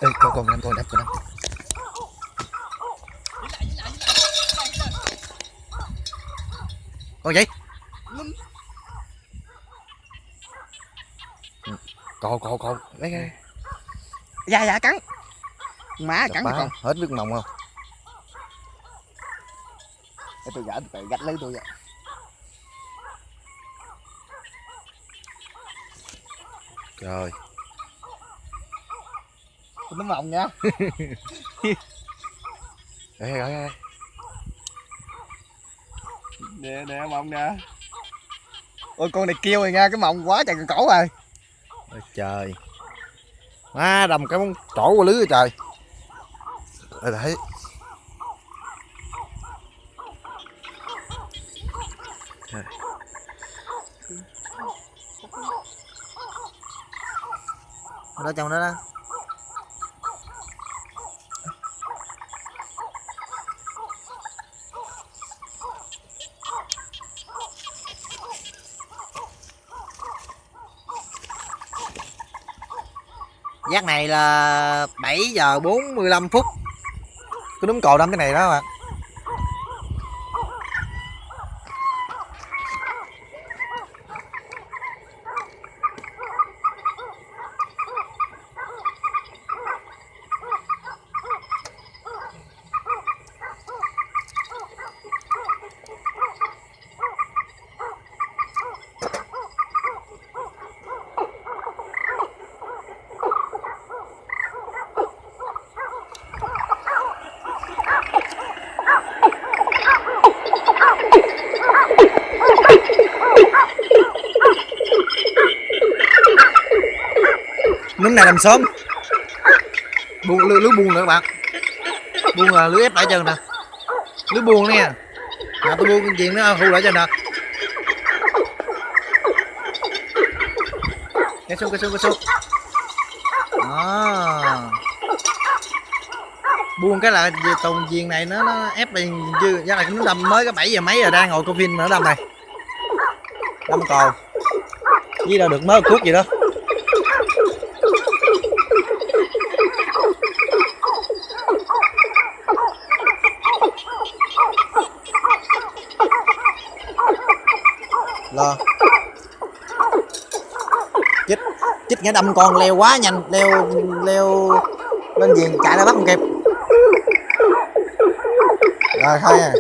Ê, con đâm. Con gì? Cậu lấy cái. Dạ cắn. Má cắn con. Hết nước mồng không? Để tôi gỡ từ gạch lấy tôi vậy. Trời. Nó mồng nha. Đây. Nè mồng nè. Ôi con này kêu rồi nha, cái mồng quá trời cổ rồi. Ôi trời. Má đâm cái móng trổ qua lưới rồi trời. Đây thấy. Trời. Đó trong đó đó. Giác này là 7 giờ 45 phút. Cứ đúng cò đâm cái này đó bạn. Núm này làm sớm. Buông lưới buông nữa các bạn. Buông là lưới ép lại chân nè. Lưới buông nè. Tôi buông cái chuyện nó hù lại chân nè. Cái xuống. Đó. Buông cái là tùng viền này nó ép lại dư, chắc là nó đâm mới có 7 giờ mấy rồi đang ngồi coi phim nữa đâm này. Đâm cò. Với đâu được mới cuốc gì đó. Lo chích nghĩa đâm con leo quá nhanh, leo lên viền chạy ra bắt không kịp rồi thôi à.